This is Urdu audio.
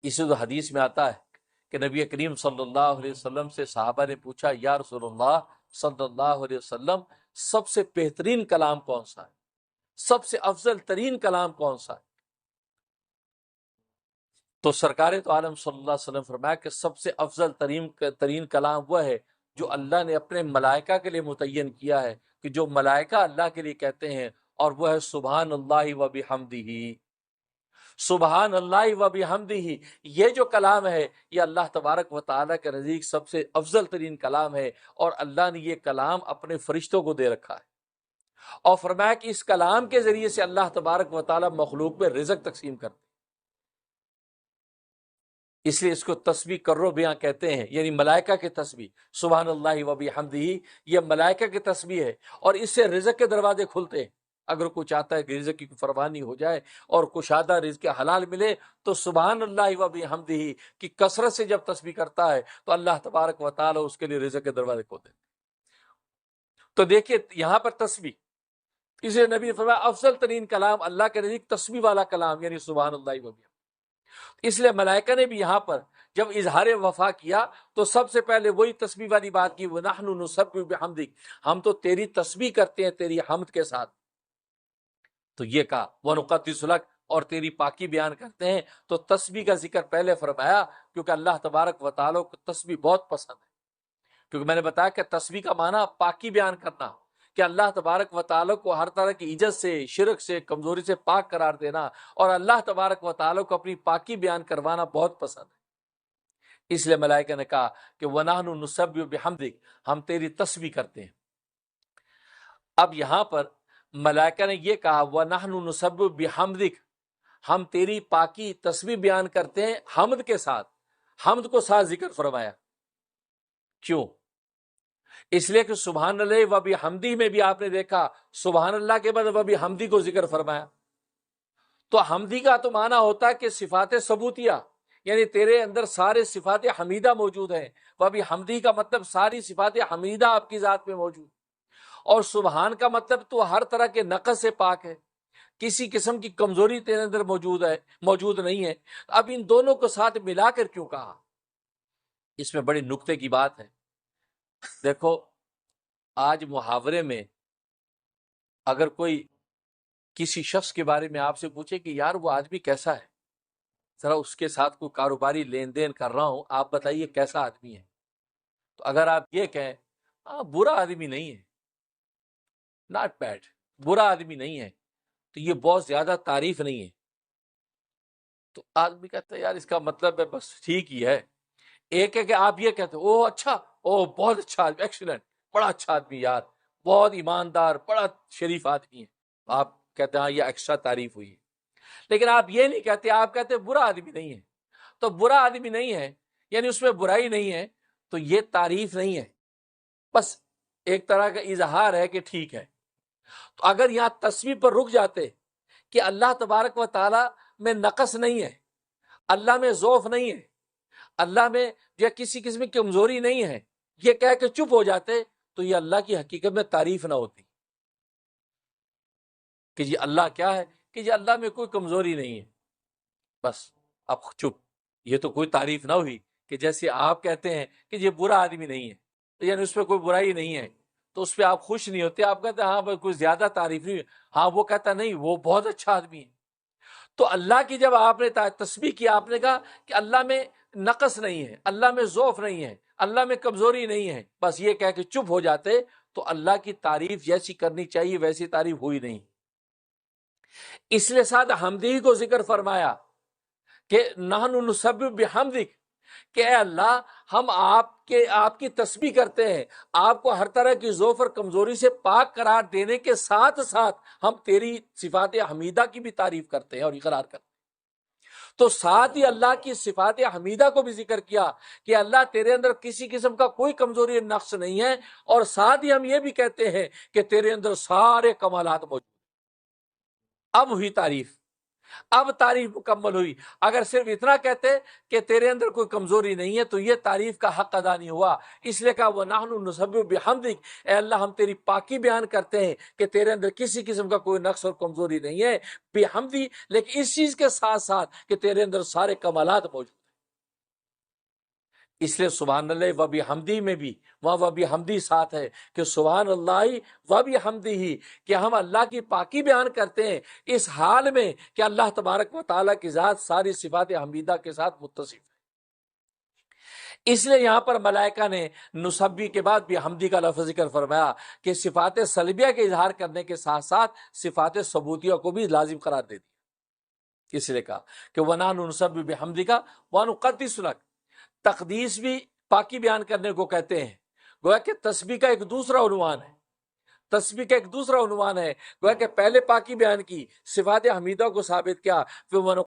اسی تو حدیث میں آتا ہے کہ نبی کریم صلی اللہ علیہ وسلم سے صحابہ نے پوچھا، یا رسول اللہ صلی اللہ علیہ وسلم، سب سے بہترین کلام کون سا ہے، سب سے افضل ترین کلام کون سا ہے؟ تو سرکار تو عالم صلی اللہ علیہ وسلم فرمایا کہ سب سے افضل ترین کلام وہ ہے جو اللہ نے اپنے ملائکہ کے لیے متعین کیا ہے، کہ جو ملائکہ اللہ کے لیے کہتے ہیں، اور وہ ہے سبحان اللہ و بحمدہ، سبحان اللہ و بحمدہ۔ یہ جو کلام ہے یہ اللہ تبارک و تعالیٰ کے نزدیک سب سے افضل ترین کلام ہے، اور اللہ نے یہ کلام اپنے فرشتوں کو دے رکھا ہے، اور فرمایا کہ اس کلام کے ذریعے سے اللہ تبارک و تعالیٰ مخلوق میں رزق تقسیم کرتے ہیں۔ اس لیے اس کو تسبیح کرو بیاں کہتے ہیں، یعنی ملائکہ کی تسبیح، سبحان اللہ و بحمدہ، یہ ملائکہ کی تسبیح ہے، اور اس سے رزق کے دروازے کھلتے ہیں۔ اگر کوئی چاہتا ہے کہ رزق کی فراوانی ہو جائے اور کشادہ رزق حلال ملے، تو سبحان اللہ و بحمدہ کی کثرت سے جب تسبیح کرتا ہے تو اللہ تبارک و تعالی اس کے لیے رزق کے دروازے کھول دیتے ہیں۔ تو دیکھیے یہاں پر تسبیح، اس لیے نبی نے فرمایا افضل ترین کلام اللہ کے نزدیک تسبیح والا کلام، یعنی سبحان اللہ و بحمدہ۔ اس لیے ملائکہ نے بھی یہاں پر جب اظہار وفا کیا تو سب سے پہلے وہی تسبیح والی بات کی، وَنَحْنُ نُسَبِّحُ بِحَمْدِكَ، ہم تو تیری تسبیح کرتے ہیں تیری حمد کے ساتھ۔ تو یہ کہا وَنُقَدِّسُ لَكَ، اور تیری پاکی بیان کرتے ہیں۔ تو تسبیح کا ذکر پہلے فرمایا کیونکہ اللہ تبارک و تعالیٰ کو تسبیح بہت پسند ہے، کیونکہ میں نے بتایا کہ تسبیح کا معنی پاکی بیان کرنا، کہ اللہ تبارک و تعالیٰ کو ہر طرح کی عجز سے، شرک سے، کمزوری سے پاک قرار دینا، اور اللہ تبارک و تعالیٰ کو اپنی پاکی بیان کروانا بہت پسند ہے۔ اس لیے ملائکہ نے کہا کہ وَنَحْنُ نُسَبِّحُ بِحَمْدِكَ، ہم تیری تسبیح کرتے ہیں۔ اب یہاں پر ملائکہ نے یہ کہا وَنَحْنُ نُسَبِّحُ بِحَمْدِكَ، ہم تیری پاکی تسبیح بیان کرتے ہیں حمد کے ساتھ، حمد کو ساتھ ذکر فرمایا۔ کیوں؟ اس لیے کہ سبحان اللہ و بحمدہ میں بھی آپ نے دیکھا سبحان اللہ کے بعد و بحمدہ کو ذکر فرمایا۔ تو حمدی کا تو معنی ہوتا ہے کہ صفات ثبوتیہ، یعنی تیرے اندر سارے صفات حمیدہ موجود ہیں، و بحمدہ کا مطلب ساری صفات حمیدہ آپ کی ذات میں موجود، اور سبحان کا مطلب تو ہر طرح کے نقص سے پاک ہے، کسی قسم کی کمزوری تیرے اندر موجود نہیں ہے۔ اب ان دونوں کو ساتھ ملا کر کیوں کہا؟ اس میں بڑی نکتے کی بات ہے۔ دیکھو آج محاورے میں اگر کوئی کسی شخص کے بارے میں آپ سے پوچھے کہ یار وہ آدمی کیسا ہے، ذرا اس کے ساتھ کوئی کاروباری لین دین کر رہا ہوں، آپ بتائیے کیسا آدمی ہے، تو اگر آپ یہ کہیں برا آدمی نہیں ہے، ناٹ بیڈ، برا آدمی نہیں ہے، تو یہ بہت زیادہ تعریف نہیں ہے۔ تو آدمی کہتا ہے یار اس کا مطلب ہے بس ٹھیک ہی ہے۔ ایک ہے کہ آپ یہ کہتے او اچھا، او بہت اچھا آدمی، ایکسیلنٹ، بڑا اچھا آدمی یار، بہت ایماندار، بڑا شریف آدمی ہے، آپ کہتے ہیں ہاں یہ ایکسٹرا تعریف ہوئی ہے۔ لیکن آپ یہ نہیں کہتے، آپ کہتے ہیں برا آدمی نہیں ہے۔ تو برا آدمی نہیں ہے یعنی اس میں برائی نہیں ہے، تو یہ تعریف نہیں ہے، بس ایک طرح کا اظہار ہے کہ ٹھیک ہے۔ تو اگر یہاں تسبیح پر رک جاتے کہ اللہ تبارک و تعالی میں نقص نہیں ہے، اللہ میں ضعف نہیں ہے، اللہ میں یا کسی قسم کی کمزوری نہیں ہے، یہ کہہ کے چپ ہو جاتے، تو یہ اللہ کی حقیقت میں تعریف نہ ہوتی کہ جی اللہ کیا ہے، کہ جی اللہ میں کوئی کمزوری نہیں ہے، بس اب چپ۔ یہ تو کوئی تعریف نہ ہوئی کہ جیسے آپ کہتے ہیں کہ یہ برا آدمی نہیں ہے، یعنی اس پہ کوئی برائی نہیں ہے، تو اس پہ آپ خوش نہیں ہوتے، آپ کہتے ہیں ہاں بھائی کوئی زیادہ تعریف نہیں، ہاں وہ کہتا نہیں وہ بہت اچھا آدمی ہے۔ تو اللہ کی جب آپ نے تسبیح کی، آپ نے کہا کہ اللہ میں نقص نہیں ہے، اللہ میں ضعف نہیں ہے، اللہ میں کمزوری نہیں ہے، بس یہ کہہ کے چپ ہو جاتے، تو اللہ کی تعریف جیسی کرنی چاہیے ویسی تعریف ہوئی نہیں۔ اس لیے ساتھ حمدی کو ذکر فرمایا کہ نحن نسبح بحمدک، کہ اے اللہ ہم آپ کی تسبیح کرتے ہیں، آپ کو ہر طرح کی ضعف اور کمزوری سے پاک قرار دینے کے ساتھ ساتھ ہم تیری صفات حمیدہ کی بھی تعریف کرتے ہیں اور اقرار کرتے ہیں۔ تو ساتھ ہی اللہ کی صفات حمیدہ کو بھی ذکر کیا کہ اللہ تیرے اندر کسی قسم کا کوئی کمزوری نقص نہیں ہے، اور ساتھ ہی ہم یہ بھی کہتے ہیں کہ تیرے اندر سارے کمالات موجود ہیں۔ اب ہوئی تعریف، اب تعریف مکمل ہوئی. اگر صرف اتنا کہتے کہ تیرے اندر کوئی کمزوری نہیں ہے تو یہ تعریف کا حق ادا نہیں ہوا. اس لیے کہا وَنَحْنُ نُسَبِّحُ بِحَمْدِكَ، اے اللہ ہم تیری پاکی بیان کرتے ہیں کہ تیرے اندر کسی قسم کا کوئی نقص اور کمزوری نہیں ہے. بحمدی، لیکن اس چیز کے ساتھ ساتھ کہ تیرے اندر سارے کمالات موجود ہیں. اس لیے سبحان اللہ و بحمدی میں بھی وہاں و بحمدی ساتھ ہے کہ سبحان اللہ و بحمدی ہی، کہ ہم اللہ کی پاکی بیان کرتے ہیں اس حال میں کہ اللہ تبارک و تعالیٰ کی ذات ساری صفات حمیدہ کے ساتھ متصف ہے. اس لیے یہاں پر ملائکہ نے نسبی کے بعد بھی حمدی کا لفظ ذکر فرمایا کہ صفات سلبیہ کے اظہار کرنے کے ساتھ ساتھ صفات ثبوتیہ کو بھی لازم قرار دے دی. اس لیے کہا کہ وَنَحْنُ نُسَبِّحُ بِحَمْدِكَ وَنُقَدِّسُ لَكَ. تقدیس بھی پاکی بیان کرنے کو کہتے ہیں. گویا کہ تسبیح کا ایک دوسرا عنوان ہے. تسبیح کا ایک دوسرا عنوان ہے. گویا کہ پہلے پاکی بیان کی، صفات حمیدہ کو ثابت کیا، پھر